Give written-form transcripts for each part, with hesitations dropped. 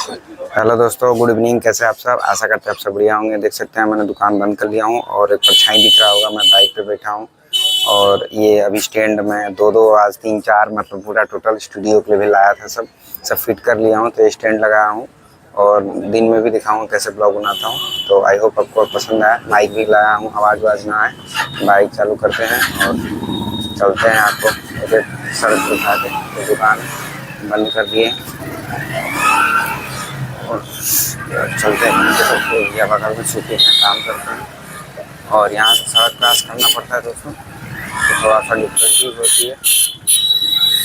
Hello दोस्तों, good evening. कैसे आप सब? आशा करते हैं आप सब बढ़िया होंगे। देख सकते हैं मैंने दुकान बंद कर लिया हूँ और एक परछाई दिख रहा होगा, मैं बाइक पे बैठा हूँ। और ये अभी स्टैंड में दो आज तीन चार मतलब पूरा टोटल स्टूडियो के लिए भी लाया था। सब फिट कर लिया हूँ, तो स्टैंड लगाया हूँ और दिन में भी दिखाऊँ कैसे ब्लॉग बनाता हूँ। तो आई होप आपको पसंद आए। माइक भी लाया हूँ, आवाज़ ना आए। बाइक चालू करते हैं और चलते हैं। आपको सड़क दिखा के तो दुकान बंद कर दिए और चलते हैं। सबको या बगल में छुट्टी में काम करते हैं और यहाँ से सड़क क्रॉस करना पड़ता है दोस्तों, तो थोड़ा सा डिफिकल्टी होती है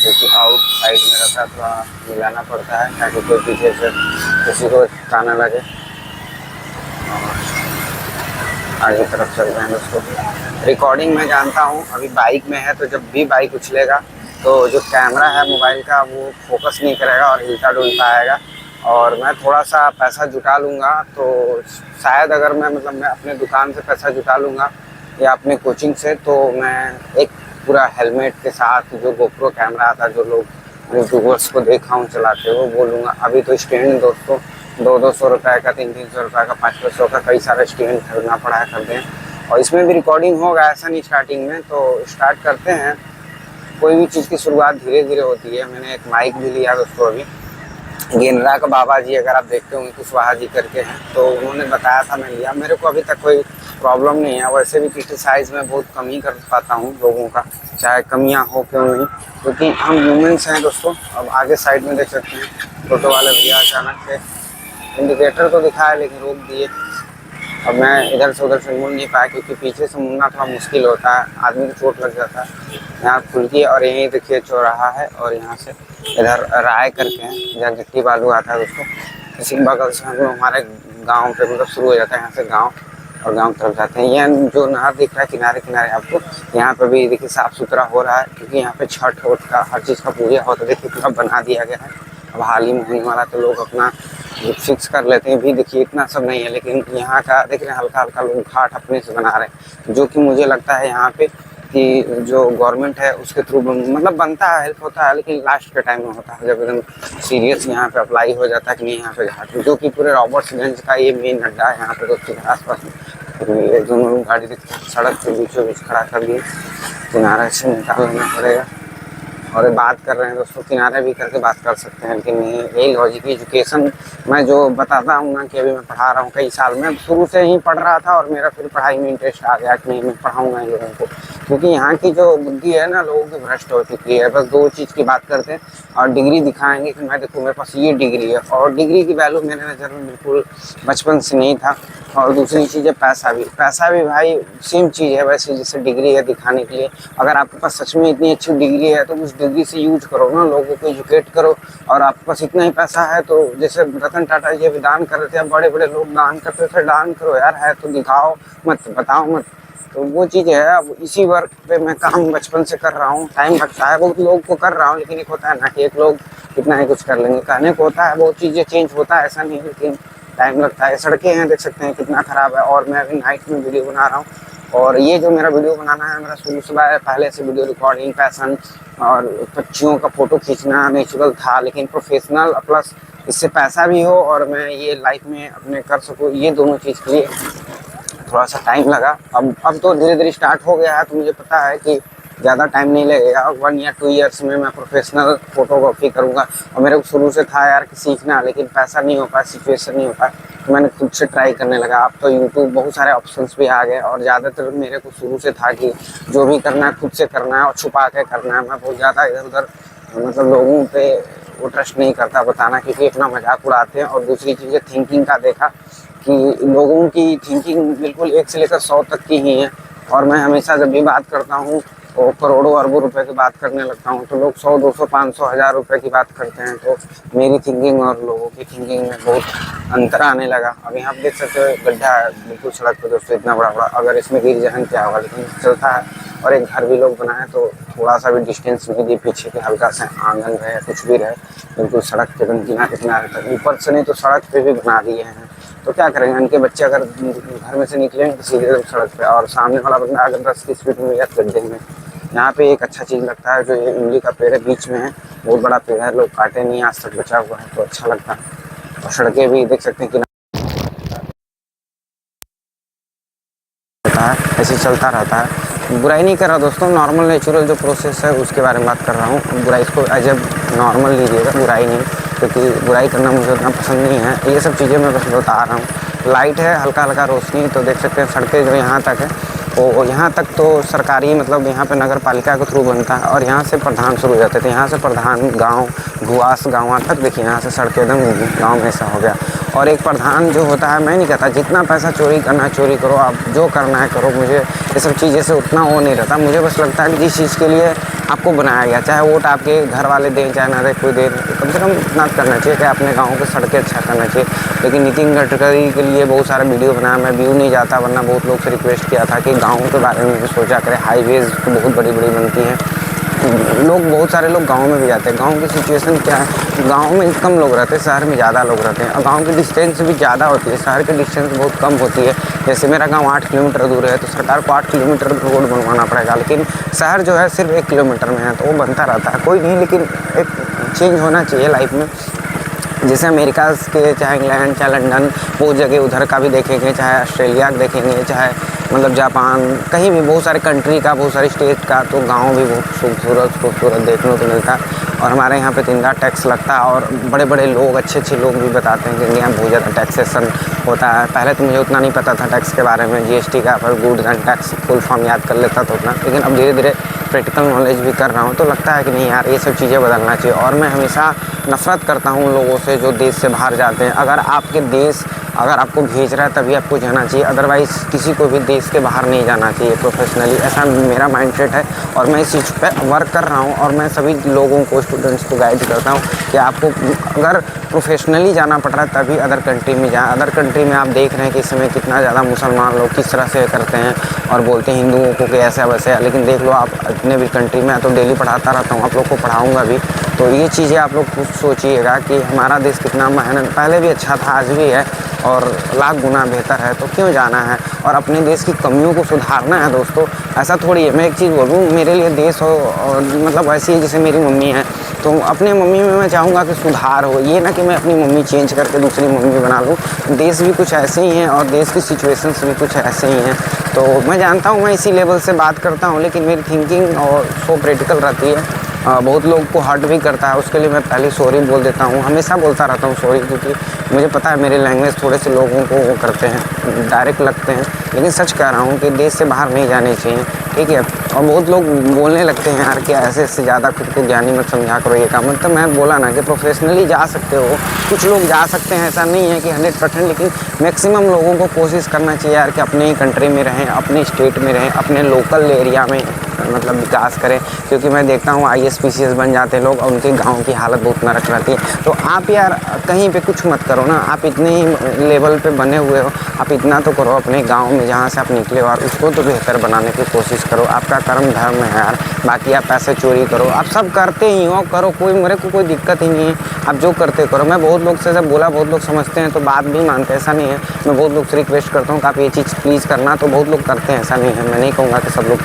क्योंकि आउट साइड में रहता है, थोड़ा मिलाना पड़ता है ताकि कोई पीछे से किसी को ताना लगे। आगे तरफ चल रहे हैं दोस्तों। रिकॉर्डिंग मैं जानता हूँ, अभी बाइक में है तो जब भी बाइक उछलेगा तो जो कैमरा है मोबाइल का वो फोकस नहीं करेगा और हिलता डुलता आएगा। और मैं थोड़ा सा पैसा जुटा लूँगा तो शायद अगर मैं मैं अपने दुकान से पैसा जुटा लूँगा या अपने कोचिंग से, तो मैं एक पूरा हेलमेट के साथ जो गोप्रो कैमरा आता है, जो लोग यूट्यूबर्स को देखा हूँ चलाते हुए, वो लूँगा। अभी तो स्टैंड दोस्तों 200 रुपये का, 300 रुपये का, 500 का कई सारे स्टैंड खरीदना पड़ा है करते हैं। और इसमें भी रिकॉर्डिंग होगा, ऐसा नहीं स्टार्टिंग में। तो स्टार्ट करते हैं। कोई भी चीज़ की शुरुआत धीरे धीरे होती है। मैंने एक माइक भी लिया दोस्तों अभी, गेंद्रा का बाबा जी, अगर आप देखते होंगे कुशवाहा जी करके हैं, तो उन्होंने बताया था, मैं लिया। मेरे को अभी तक कोई प्रॉब्लम नहीं है। वैसे भी क्रिटिसाइज में बहुत कम ही कर पाता हूँ लोगों का, चाहे कमियाँ हो क्यों नहीं, क्योंकि हम ह्यूमंस हैं दोस्तों। अब आगे साइड में देख सकते हैं टोटो वाले भैया अचानक से इंडिकेटर तो दिखाया लेकिन रोक दिए। अब मैं इधर से उधर से मुड़ नहीं पाया क्योंकि पीछे से मुड़ना थोड़ा मुश्किल होता है, आदमी को चोट लग जाता है। यहाँ खुल के और यहीं देखिए चौराहा है और यहाँ से इधर राय करके हैं जहाँ गिट्टी बालू आता है दोस्तों। इसी बगल से हम लोग हमारे गांव पे शुरू हो जाता है, यहाँ से गांव और गांव तरफ जाते हैं। यह जो नहर दिख रहा है किनारे किनारे आपको, यहाँ पे भी देखिए साफ़ सुथरा हो रहा है क्योंकि यहाँ पे छठ वठ का हर चीज़ का पूजा होता है। देखिए पूरा बना दिया गया है। अब हाल ही में होने वाला तो लोग अपना फिक्स कर लेते हैं भी। देखिए इतना सब नहीं है, लेकिन यहाँ का देख रहे हैं हल्का हल्का लोग घाट अपने से बना रहे हैं, जो कि मुझे लगता है यहाँ पे कि जो गवर्नमेंट है उसके थ्रू बनता है, हेल्प होता है, लेकिन लास्ट के टाइम में होता है जब एकदम सीरियस यहाँ पे अप्लाई हो जाता है कि नहीं यहाँ पे घाट, जो कि पूरे रॉबर्ट्सगंज का ये मेन अड्डा है यहाँ पे दोस्तों के आसपास में। एक दोनों गाड़ी सड़क के बीचों बीच खड़ा कर लिए, किनारे से निकालना पड़ेगा। और बात कर रहे हैं दोस्तों, किनारे भी करके बात कर सकते हैं, लेकिन यही लॉजिक एजुकेशन मैं जो बताता हूँ ना कि अभी मैं पढ़ा रहा हूँ कई साल में, शुरू से ही पढ़ रहा था और मेरा फिर पढ़ाई में इंटरेस्ट आ गया कि नहीं मैं पढ़ाऊँगा इन लोगों को, क्योंकि यहाँ की जो बुद्धि है ना लोगों की भ्रष्ट हो चुकी है। बस दो चीज़ की बात करते हैं और डिग्री दिखाएंगे कि मैं देखो मेरे पास ये डिग्री है, और डिग्री की वैल्यू मेरे नज़र में बिल्कुल बचपन से नहीं था। और दूसरी चीज़ है पैसा भी भाई सेम चीज़ है वैसे, जैसे डिग्री है दिखाने के लिए। अगर आपके पास सच में इतनी अच्छी डिग्री है तो उस डिग्री से यूज करो ना, लोगों को एजुकेट करो। और आपके पास इतना ही पैसा है तो जैसे रतन टाटा जी भी दान कर रहे थे, बड़े बड़े लोग दान करते थे, दान करो यार, है तो दिखाओ मत, बताओ मत। तो वो चीज़ है। अब इसी वर्क पे मैं काम बचपन से कर रहा हूँ, टाइम लगता है बहुत लोग को कर रहा हूँ, लेकिन एक होता है ना कि एक लोग कितना ही कुछ कर लेंगे, कहने को होता है बहुत चीज़ें चेंज होता है, ऐसा नहीं, लेकिन टाइम लगता है। सड़कें हैं देख सकते हैं कितना ख़राब है, और मैं अभी नाइट में वीडियो बना रहा हूँ। और ये जो मेरा वीडियो बनाना है, मेरा शुरू से पहले से वीडियो रिकॉर्डिंग पैसन और पक्षियों का फ़ोटो खींचना नेचुरल था, लेकिन प्रोफेशनल प्लस इससे पैसा भी हो और मैं ये लाइफ में अपने कर सकूँ, ये दोनों चीज़ के लिए थोड़ा सा टाइम लगा। अब तो धीरे धीरे स्टार्ट हो गया है, तो मुझे पता है कि ज़्यादा टाइम नहीं लगेगा। 1 या 2 ईयर्स में मैं प्रोफेशनल फोटोग्राफी करूँगा। और मेरे को शुरू से था यार कि सीखना, लेकिन पैसा नहीं हो पाया, सिचुएशन नहीं हो पाया, तो मैंने खुद से ट्राई करने लगा। अब तो यूट्यूब बहुत सारे ऑप्शंस भी आ गए, और ज़्यादातर मेरे को शुरू से था कि जो भी करना है खुद से करना है और छुपा के करना है। मैं बहुत ज़्यादा इधर उधर लोगों पे वो ट्रस्ट नहीं करता बताना, क्योंकि अपना मजाक उड़ाते हैं। और दूसरी चीज़ है थिंकिंग का देखा कि लोगों की थिंकिंग बिल्कुल 1 से लेकर 100 तक की ही है। और मैं हमेशा जब भी बात करता हूँ तो करोड़ों अरबों रुपए की बात करने लगता हूँ, तो लोग 100, 200, 500, 1000 रुपए की बात करते हैं। तो मेरी थिंकिंग और लोगों की थिंकिंग में बहुत अंतर आने लगा। अब यहाँ आप देख सकते हो गड्ढा है बिल्कुल सड़क पर दोस्तों, इतना बड़ा बड़ा, अगर इसमें गिर जाए क्या होगा, लेकिन चलता है। और एक घर भी लोग बनाए तो थोड़ा सा भी डिस्टेंस नहीं दिए, पीछे के हल्का सा आंगन रहे, कुछ भी रहे, बिल्कुल सड़क के किनारे किनारे तक, ऊपर से नहीं तो सड़क पे भी बना दिए हैं। तो क्या करेंगे, उनके बच्चे अगर घर में से निकलेंगे तो सीधे सड़क पे, और सामने वाला बंदा अगर 10 की स्पीड में या गड्ढे में। यहाँ पे एक अच्छा चीज़ लगता है, जो ये इमली का पेड़ है बीच में है, बहुत बड़ा पेड़ है, लोग काटे नहीं, आज तक बचा हुआ है, तो अच्छा लगता है। और सड़कें भी देख सकते हैं कि होता है, ऐसे चलता रहता है। बुराई नहीं कर रहा दोस्तों, नॉर्मल नेचुरल जो प्रोसेस है उसके बारे में बात कर रहा हूँ। बुराई इसको एज ए नॉर्मल लीजिएगा, बुराई नहीं, क्योंकि बुराई करना मुझे उतना पसंद नहीं है। ये सब चीज़ें मैं बस बता रहा हूँ। लाइट है, हल्का हल्का रोशनी, तो देख सकते हैं सड़कें जो यहाँ तक है वो यहाँ तक तो सरकारी मतलब यहाँ पे नगर पालिका के थ्रू बनता है, और यहाँ से प्रधान शुरू हो जाते थे। यहाँ से प्रधान गांव भुआस गाँव तक देखिए, यहाँ से सड़कें एकदम गांव में ऐसा हो गया। और एक प्रधान जो होता है, मैं नहीं कहता जितना पैसा चोरी करना है चोरी करो, आप जो करना है करो, मुझे ये सब चीज़ें से उतना वो नहीं रहता। मुझे बस लगता है कि जिस चीज़ के लिए आपको बनाया गया, चाहे वोट आपके घर वाले दें चाहे ना दें, कोई दे, कम से कम इतना करना चाहिए कि अपने गाँव की सड़कें अच्छा करना चाहिए। लेकिन नितिन गडकरी के लिए बहुत सारा वीडियो बनाया, मैं व्यू नहीं जाता, वरना बहुत लोग से रिक्वेस्ट किया था कि गाँव के बारे में भी सोचा करें। हाईवेज़ तो बहुत बड़ी बड़ी बनती हैं, लोग बहुत सारे लोग गाँव में भी जाते हैं। गाँव की सिचुएशन क्या है, गाँव में कम लोग रहते हैं, शहर में ज़्यादा लोग रहते हैं, और गाँव की डिस्टेंस भी ज़्यादा होती है, शहर की डिस्टेंस बहुत कम होती है। जैसे मेरा गाँव 8 किलोमीटर दूर है, तो सरकार को 8 किलोमीटर रोड बनवाना पड़ेगा, लेकिन शहर जो है सिर्फ 1 किलोमीटर में है, तो वो बनता रहता है, कोई नहीं। लेकिन एक चेंज होना चाहिए लाइफ में। जैसे अमेरिका के, चाहे इंग्लैंड, चाहे लंदन, बहुत जगह उधर का भी देखेंगे, चाहे ऑस्ट्रेलिया का देखेंगे, चाहे मतलब जापान, कहीं भी बहुत सारे कंट्री का, बहुत सारे स्टेट का, तो गांव भी बहुत खूबसूरत देखने को मिलता है। और हमारे यहाँ पे तिंदा टैक्स लगता है, और बड़े बड़े लोग, अच्छे अच्छे लोग भी बताते हैं कि इंडिया में बहुत ज़्यादा टैक्सेशन होता है। पहले तो मुझे उतना नहीं पता था टैक्स के बारे में, जीएसटी का, पर goods and tax full form याद कर लेता था उतना, लेकिन अब धीरे धीरे प्रैक्टिकल नॉलेज भी कर रहा हूँ, तो लगता है कि नहीं यार, ये सब चीज़ें बदलना चाहिए। और मैं हमेशा नफ़रत करता हूँ उन लोगों से जो देश से बाहर जाते हैं। अगर आपके देश अगर आपको भेज रहा है तभी आपको जाना चाहिए, अदरवाइज़ किसी को भी देश के बाहर नहीं जाना चाहिए प्रोफेशनली, ऐसा मेरा माइंडसेट है। और मैं इस चीज़ पे वर्क कर रहा हूँ, और मैं सभी लोगों को, स्टूडेंट्स को गाइड करता हूँ कि आपको अगर प्रोफेशनली जाना पड़ रहा है तभी अदर कंट्री में जाएँ। अदर कंट्री में आप देख रहे हैं कि इस समय कितना ज़्यादा मुसलमान लोग किस तरह से करते हैं और बोलते हैं हिंदुओं को कि ऐसा वैसा है, लेकिन देख लो आप अपने भी कंट्री में, तो डेली पढ़ाता रहता हूँ, आप लोग को पढ़ाऊँगा भी। तो ये चीज़ें आप लोग खुद सोचिएगा कि हमारा देश कितना मेहनत, पहले भी अच्छा था, आज भी है, और लाख गुना बेहतर है, तो क्यों जाना है। और अपने देश की कमियों को सुधारना है दोस्तों। ऐसा थोड़ी है, मैं एक चीज़ बोलूँ, मेरे लिए देश हो और मतलब ऐसी है जैसे मेरी मम्मी है, तो अपने मम्मी में मैं चाहूँगा कि सुधार हो, ये ना कि मैं अपनी मम्मी चेंज करके दूसरी मम्मी बना लूँ। देश भी कुछ ऐसे ही हैं और देश की सिचुएशंस भी कुछ ऐसे ही हैं। तो मैं जानता हूँ मैं इसी लेवल से बात करता हूँ, लेकिन मेरी थिंकिंग और सो प्रैक्टिकल रहती है। बहुत लोग को हर्ट भी करता है, उसके लिए मैं पहले सॉरी बोल देता हूँ, हमेशा बोलता रहता हूँ सॉरी, क्योंकि मुझे पता है मेरे लैंग्वेज थोड़े से लोगों को वो करते हैं, डायरेक्ट लगते हैं। लेकिन सच कह रहा हूँ कि देश से बाहर नहीं जाने चाहिए, ठीक है। और बहुत लोग बोलने लगते हैं यार कि ऐसे से ज़्यादा खुद को ज्ञानी मत समझा करो, ये काम मतलब मैं बोला ना कि प्रोफेशनली जा सकते हो, कुछ लोग जा सकते हैं, ऐसा नहीं है कि 100%, लेकिन मैक्सिमम लोगों को कोशिश करना चाहिए यार कि अपने ही कंट्री में रहें, अपने स्टेट में रहें, अपने लोकल एरिया में मतलब विकास करें। क्योंकि मैं देखता हूँ IAS PCS बन जाते हैं लोग और उनके गाँव की हालत बहुत नरक रहती है। तो आप यार कहीं पे कुछ मत करो ना, आप इतने ही लेवल पे बने हुए हो, आप इतना तो करो अपने गाँव में जहाँ से आप निकले हो, और उसको तो बेहतर बनाने की कोशिश करो। आपका कर्म धर्म है यार, बाकी आप पैसे चोरी करो, आप सब करते ही हो, करो, कोई मेरे को कोई दिक्कत ही नहीं है, आप जो करते करो। मैं बहुत लोग से जब बोला, बहुत लोग समझते हैं तो बात भी मानते हैं, ऐसा नहीं है। मैं बहुत लोग से रिक्वेस्ट करता हूँ कि आप ये चीज़ प्लीज़ करना, तो बहुत लोग करते हैं, ऐसा नहीं है, मैं नहीं कहूँगा कि सब लोग,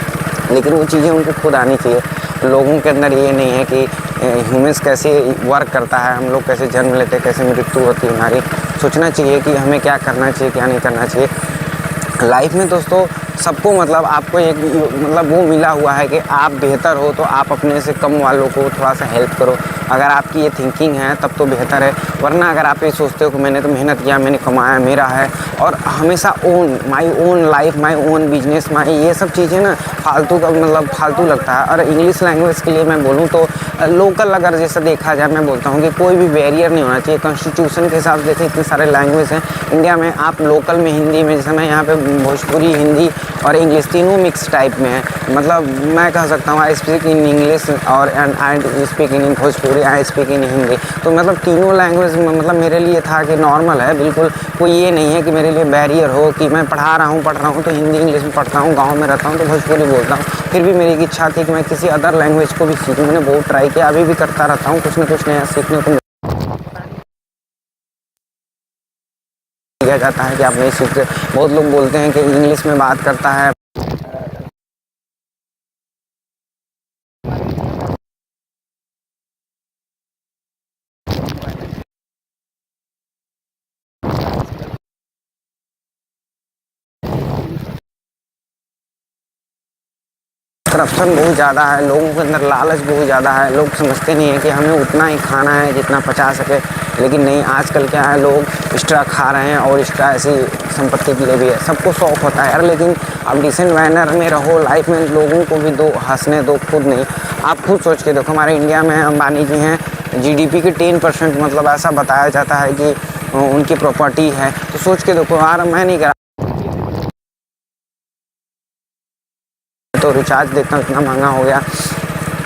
लेकिन वो चीज़ें उनको खुद आनी चाहिए। लोगों के अंदर ये नहीं है कि ह्यूमंस कैसे वर्क करता है, हम लोग कैसे जन्म लेते हैं, कैसे मृत्यु होती है हमारी। सोचना चाहिए कि हमें क्या करना चाहिए, क्या नहीं करना चाहिए लाइफ में दोस्तों। सबको मतलब आपको एक मतलब वो मिला हुआ है कि आप बेहतर हो तो आप अपने से कम वालों को थोड़ा सा हेल्प करो। अगर आपकी ये थिंकिंग है तब तो बेहतर है, वरना अगर आप ये सोचते हो कि मैंने तो मेहनत किया, मैंने कमाया, मेरा है, और हमेशा my own life, my own business, my ये सब चीज़ें ना फालतू का मतलब फालतू लगता है। और इंग्लिश लैंग्वेज के लिए मैं बोलूँ तो लोकल अगर जैसे देखा जाए, मैं बोलता हूँ कि कोई भी बैरियर नहीं होना चाहिए। कॉन्स्टिट्यूशन के हिसाब से देखिए इतने सारे लैंग्वेज हैं इंडिया में, आप लोकल में हिंदी में, जैसे मैं यहाँ पे भोजपुरी, हिंदी और इंग्लिश तीनों मिक्स टाइप में है। मतलब मैं कह सकता हूँ आई स्पीक इन इंग्लिश और I speak in Bhojpuri, I speak in Hindi. तो मतलब तीनों लैंग्वेज मतलब मेरे लिए था कि नॉर्मल है, बिल्कुल कोई ये नहीं है कि मेरे लिए बैरियर हो कि मैं पढ़ रहा हूँ तो हिंदी इंग्लिश में पढ़ता हूँ, गाँव में रहता हूँ तो भोजपुरी बोलता हूँ। फिर भी मेरी इच्छा थी कि मैं किसी अदर लैंग्वेज को भी सीखूँ, मैंने बहुत ट्राई किया, अभी भी करता रहता हूँ, कुछ ना कुछ नया सीखने को दिया जाता है कि आप नहीं सीखते। बहुत लोग बोलते हैं कि इंग्लिश में बात करता है, करप्शन बहुत ज़्यादा है, लोगों के अंदर लालच बहुत ज़्यादा है, लोग समझते नहीं है कि हमें उतना ही खाना है जितना पचा सके। लेकिन नहीं, आजकल क्या है, लोग एक्स्ट्रा खा रहे हैं और एक्स्ट्रा ऐसी संपत्ति के लिए भी है, सबको शौक होता है यार। लेकिन आप डिसेंट मैनर में रहो, लाइफ में लोगों को भी दो, हंसने दो, खुद नहीं। आप खुद सोच के देखो, हमारे इंडिया में अंबानी जी हैं, जीडीपी के 10% मतलब ऐसा बताया जाता है कि उनकी प्रॉपर्टी है। तो सोच के देखो यार, मैं नहीं करा तो रिचार्ज देखता हूँ इतना महंगा हो गया।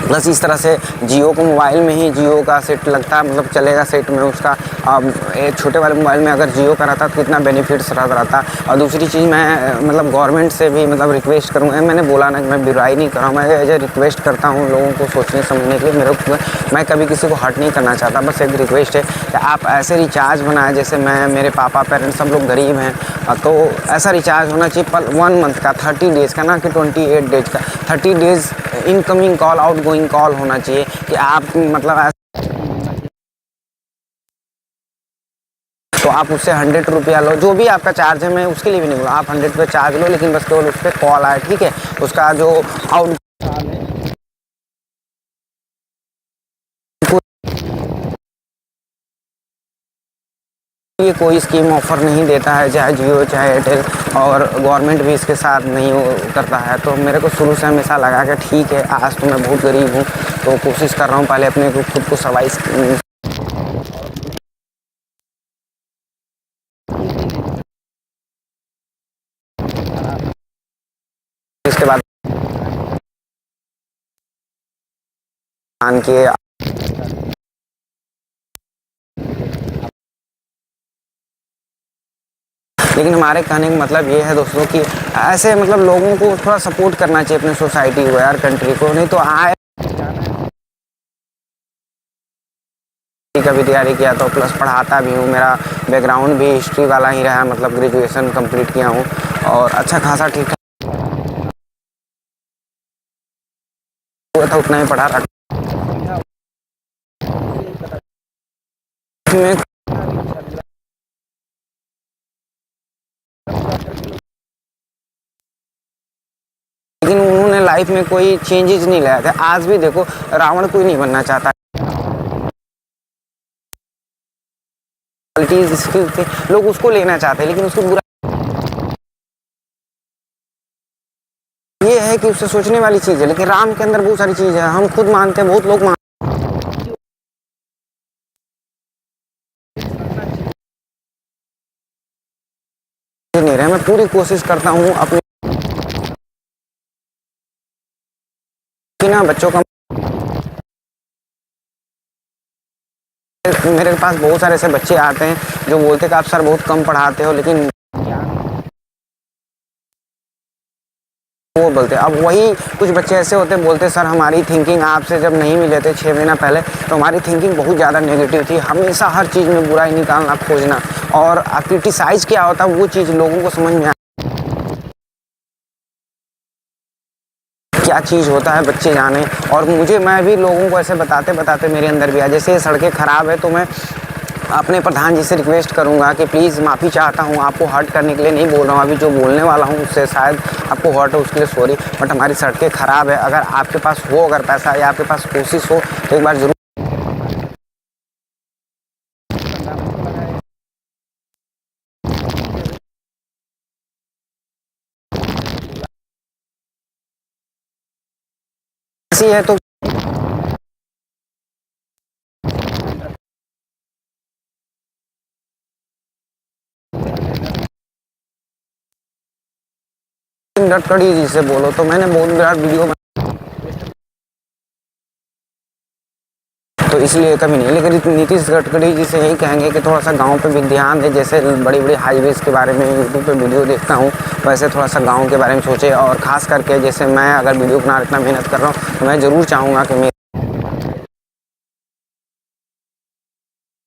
प्लस इस तरह से जियो को मोबाइल में ही जियो का सेट लगता है, मतलब चलेगा सेट में उसका। एक छोटे वाले मोबाइल में अगर जियो का रहता तो कितना बेनिफिट्स रहता। और दूसरी चीज़, मैं मतलब गवर्नमेंट से भी मतलब रिक्वेस्ट करूँगा, मैंने बोला ना कि मैं बुराई नहीं कर रहा हूँ, मैं एज ए रिक्वेस्ट करता हूँ लोगों को सोचने समझने के लिए। मैं कभी किसी को हर्ट नहीं करना चाहता, बस एक रिक्वेस्ट है कि आप ऐसे रिचार्ज बनाएं, जैसे मैं, मेरे पापा, पेरेंट्स सब लोग गरीब हैं, तो ऐसा रिचार्ज होना चाहिए पर 1 मंथ का, 30 डेज़ का, ना कि 28 डेज का। 30 days incoming call, outgoing call होना चाहिए कि आप मतलब तो आप उससे 100 रुपया लो, जो भी आपका चार्ज है, मैं उसके लिए भी नहीं बोला, आप 100 रुपये चार्ज लो, लेकिन बस केवल उस पर कॉल आए, ठीक है। उसका जो आउट ये कोई स्कीम ऑफर नहीं देता है, चाहे जियो चाहे एयरटेल, और गवर्नमेंट भी इसके साथ नहीं करता है। तो मेरे को शुरू से हमेशा लगा कि ठीक है, आज तो मैं बहुत गरीब हूँ, तो कोशिश कर रहा हूँ पहले अपने को खुद को सर्वाइव, इसके बाद आन के। लेकिन हमारे कहने का मतलब ये है दोस्तों कि ऐसे मतलब लोगों को थोड़ा सपोर्ट करना चाहिए अपनी सोसाइटी को यार, कंट्री को। नहीं तो आए का भी तैयारी किया, तो प्लस पढ़ाता भी हूँ, मेरा बैकग्राउंड भी हिस्ट्री वाला ही रहा, मतलब ग्रेजुएशन कंप्लीट किया हूँ और अच्छा खासा ठीक हुआ था, उतना ही पढ़ा रखा में। लेकिन उन्होंने लाइफ में कोई चेंजेस नहीं लाया था। आज भी देखो, रावण कोई नहीं बनना चाहता, लोग उसको लेना चाहते हैं, लेकिन उसको बुरा ये है कि उससे सोचने वाली चीज़ है। लेकिन राम के अंदर बहुत सारी चीज़ है, हम खुद मानते हैं, बहुत लोग नहीं रहे। मैं पूरी कोशिश करता हूँ अपने ना बच्चों का। मेरे पास बहुत सारे ऐसे बच्चे आते हैं जो बोलते हैं कि आप सर बहुत कम पढ़ाते हो, लेकिन वो बोलते हैं। अब वही कुछ बच्चे ऐसे होते हैं, बोलते सर हमारी थिंकिंग आपसे जब नहीं मिले थे 6 महीना पहले, तो हमारी थिंकिंग बहुत ज़्यादा नेगेटिव थी, हमेशा हर चीज़ में बुराई निकालना, खोजना, और क्रिटिसाइज क्या होता है वो चीज़ लोगों को समझ में क्या चीज़ होता है, बच्चे जाने। और मुझे, मैं भी लोगों को ऐसे बताते बताते मेरे अंदर भी आ, जैसे सड़कें ख़राब है तो मैं अपने प्रधान जी से रिक्वेस्ट करूंगा कि प्लीज़ माफ़ी चाहता हूं, आपको हर्ट करने के लिए नहीं बोल रहा हूं, अभी जो बोलने वाला हूं उससे शायद आपको हर्ट हो, उसके लिए सॉरी, बट हमारी सड़कें ख़राब है। अगर आपके पास हो, अगर पैसा या आपके पास कोशिश हो, तो एक बार ज़रूर ऐसी है तो गडकरी जी से बोलो। तो मैंने बहुत बड़ा वीडियो, तो इसलिए कभी नहीं। लेकिन नीतीश गडकरी जी से यही कहेंगे कि थोड़ा सा गांव पे भी ध्यान दें, जैसे बड़ी बड़ी हाईवेज़ के बारे में यूट्यूब पे वीडियो देखता हूँ, वैसे थोड़ा सा गांव के बारे में सोचे। और ख़ास करके जैसे मैं अगर वीडियो बना इतना मेहनत कर रहा हूँ, तो मैं ज़रूर चाहूँगा कि मेरे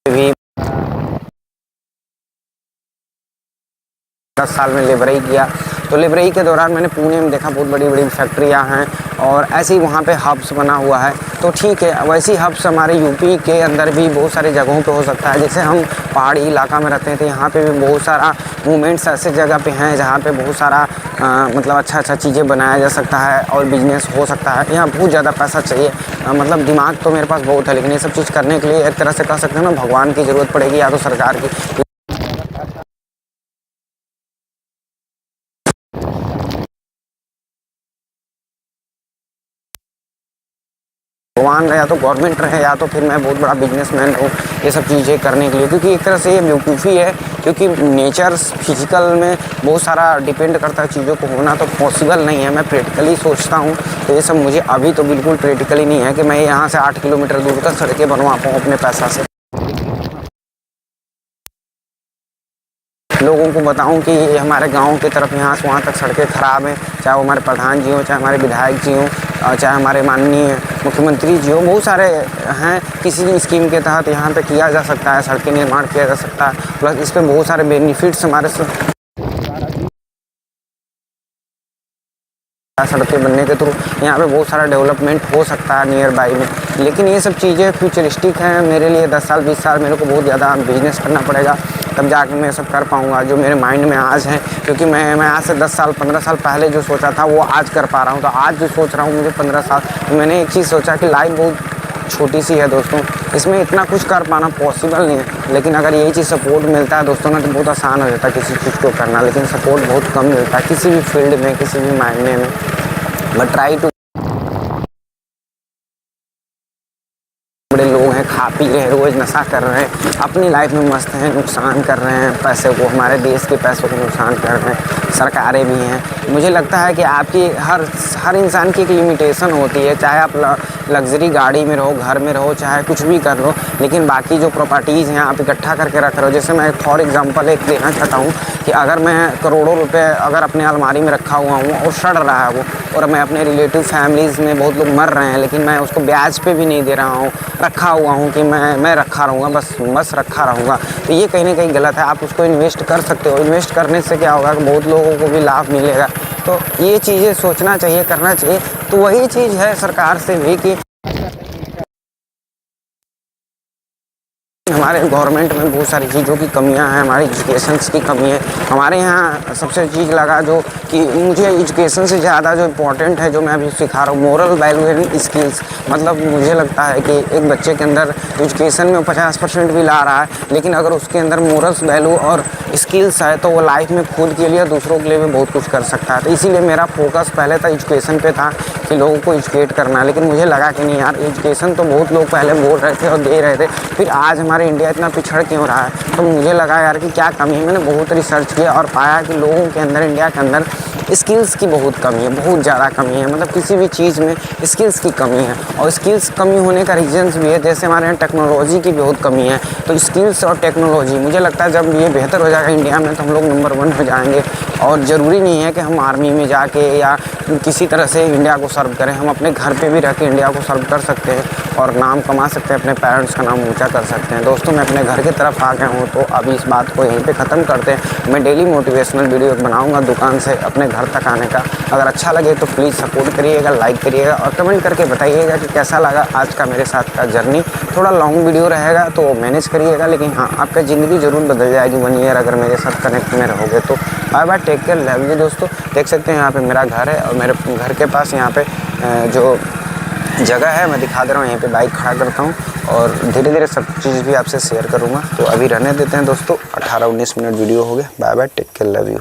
भी 10 साल में लेबर ही किया, तो लाइब्रेरी के दौरान मैंने पुणे में देखा बहुत बड़ी बड़ी फैक्ट्रियाँ हैं और ऐसे ही वहाँ पे हब्स बना हुआ है। तो ठीक है, वैसी हब्स हमारे यूपी के अंदर भी बहुत सारी जगहों पे हो सकता है। जैसे हम पहाड़ी इलाका में रहते हैं तो यहाँ पे भी बहुत सारा मूवमेंट्स ऐसे जगह पे हैं जहाँ पे बहुत सारा मतलब अच्छा चीज़ें बनाया जा सकता है और बिजनेस हो सकता है। यहाँ बहुत ज़्यादा पैसा चाहिए, मतलब दिमाग तो मेरे पास बहुत है, लेकिन ये सब चीज़ करने के लिए एक तरह से कह सकते हैं ना, भगवान की ज़रूरत पड़ेगी या तो सरकार की। भगवान रहे या तो गवर्नमेंट रहे या तो फिर मैं बहुत बड़ा बिजनेसमैन हूँ ये सब चीज़ें करने के लिए, क्योंकि एक तरह से ये बेवकूफ़ी है, क्योंकि नेचर फिजिकल में बहुत सारा डिपेंड करता है। चीज़ों को होना तो पॉसिबल नहीं है। मैं प्रैक्टिकली सोचता हूँ तो ये सब मुझे अभी तो बिल्कुल प्रैक्टिकली नहीं है कि मैं यहाँ से 8 किलोमीटर दूर तक सड़कें बनवा पाऊँ अपने पैसा से, लोगों को बताऊं कि हमारे गांव की तरफ यहाँ से वहाँ तक सड़कें ख़राब हैं, चाहे वो हमारे प्रधान जी हों, चाहे हमारे विधायक जी हों, चाहे हमारे माननीय मुख्यमंत्री जी हों, बहुत सारे हैं। किसी भी स्कीम के तहत यहाँ पे किया जा सकता है, सड़कें निर्माण किया जा सकता है, प्लस इस पर बहुत सारे बेनिफिट्स हमारे सड़कें बनने के थ्रू यहाँ पे बहुत सारा डेवलपमेंट हो सकता है नियर बाई में। लेकिन ये सब चीज़ें फ्यूचरिस्टिक हैं मेरे लिए। 10 साल 20 साल मेरे को बहुत ज़्यादा बिजनेस करना पड़ेगा, तब जाके मैं सब कर पाऊँगा जो मेरे माइंड में आज है। क्योंकि मैं आज से 10 साल 15 साल पहले जो सोचा था वो आज कर पा रहा हूँ। तो आज जो सोच रहा हूँ मुझे 15 साल, तो मैंने एक चीज़ सोचा कि लाइफ बहुत छोटी सी है दोस्तों, इसमें इतना कुछ कर पाना पॉसिबल नहीं है। लेकिन अगर यही चीज़ सपोर्ट मिलता है दोस्तों ना तो बहुत आसान हो जाता है किसी चीज़ को करना। लेकिन सपोर्ट बहुत कम मिलता है किसी भी फील्ड में, किसी भी मायने में। बट ट्राई टू, बड़े लोग हैं खा पी रहे हैं, रोज़ नशा कर रहे हैं, अपनी लाइफ में मस्त हैं, नुकसान कर रहे हैं पैसे को, हमारे देश के पैसों को नुकसान कर रहे हैं, सरकारें भी हैं। मुझे लगता है कि आपकी हर इंसान की एक लिमिटेशन होती है, चाहे आप लग्जरी गाड़ी में रहो, घर में रहो, चाहे कुछ भी कर लो, लेकिन बाकी जो प्रॉपर्टीज़ हैं आप इकट्ठा करके रख रहे हो। जैसे मैं फॉर एग्जांपल एक देना चाहता हूँ कि अगर मैं करोड़ों रुपए अगर अपने अलमारी में रखा हुआ हूँ और सड़ रहा है वो, और मैं अपने रिलेटिव फैमिलीज़ में बहुत लोग मर रहे हैं लेकिन मैं उसको ब्याज पे भी नहीं दे रहा हूँ, रखा हुआ हूँ कि मैं रखा रहूँगा, बस रखा रहूँगा, तो ये कहीं ना कहीं गलत है। आप उसको इन्वेस्ट कर सकते हो। इन्वेस्ट करने से क्या होगा कि बहुत लोगों को भी लाभ मिलेगा। तो ये चीज़ें सोचना चाहिए, करना चाहिए। तो वही चीज़ है सरकार से भी कि हमारे गवर्नमेंट में बहुत सारी चीज़ों की कमियां हैं, हमारी एजुकेशंस की कमी है। हमारे यहाँ सबसे चीज़ लगा जो कि मुझे एजुकेशन से ज़्यादा जो इम्पोर्टेंट है, जो मैं अभी सिखा रहा हूँ, मोरल वैल्यू एंड स्किल्स। मतलब मुझे लगता है कि एक बच्चे के अंदर एजुकेशन में 50% भी ला रहा है, लेकिन अगर उसके अंदर मोरल्स वैल्यू और स्किल्स है तो वो लाइफ में खुद के लिए दूसरों के लिए भी बहुत कुछ कर सकता है। तो इसीलिए मेरा फोकस पहले था एजुकेशन पे था कि लोगों को एजुकेट करना। लेकिन मुझे लगा कि नहीं यार, एजुकेशन तो बहुत लोग पहले बोल रहे थे और दे रहे थे, फिर आज हमारे इंडिया इतना पिछड़ क्यों रहा है। तो मुझे लगा यार कि क्या कमी है। मैंने बहुत रिसर्च किया और पाया कि लोगों के अंदर, इंडिया के अंदर स्किल्स की बहुत कमी है, बहुत ज़्यादा कमी है। मतलब किसी भी चीज़ में स्किल्स की कमी है, और स्किल्स कमी होने का रीजन्स भी है। जैसे हमारे यहाँ टेक्नोलॉजी की बहुत कमी है, तो स्किल्स और टेक्नोलॉजी, मुझे लगता है जब ये बेहतर हो जाएगा इंडिया में तो हम लोग नंबर 1 हो जाएंगे। और ज़रूरी नहीं है कि हम आर्मी में जाके या किसी तरह से इंडिया को सर्व करें, हम अपने घर पे भी रह के इंडिया को सर्व कर सकते हैं और नाम कमा सकते हैं, अपने पेरेंट्स का नाम ऊँचा कर सकते हैं। दोस्तों, मैं अपने घर की तरफ आ गया हूँ, तो अभी इस बात को यहीं पे ख़त्म करते हैं। मैं डेली मोटिवेशनल वीडियो बनाऊँगा दुकान से अपने घर तक आने का। अगर अच्छा लगे तो प्लीज़ सपोर्ट करिएगा, लाइक करिएगा और कमेंट करके बताइएगा कि कैसा लगा आज का मेरे साथ का जर्नी। थोड़ा लॉन्ग वीडियो रहेगा तो मैनेज करिएगा, लेकिन हाँ, आपका ज़िंदगी ज़रूर बदल जाएगी 1 ईयर अगर मेरे साथ कनेक्ट में रहोगे तो। Bye bye, take care, love you दोस्तों। देख सकते हैं यहाँ पे मेरा घर है और मेरे घर के पास यहाँ पे जो जगह है मैं दिखा दे रहा हूँ, यहीं पे बाइक खड़ा करता हूँ और धीरे धीरे सब चीज़ भी आपसे शेयर करूँगा। तो अभी रहने देते हैं दोस्तों, 18-19 मिनट वीडियो हो गया। Bye bye, take care, love you.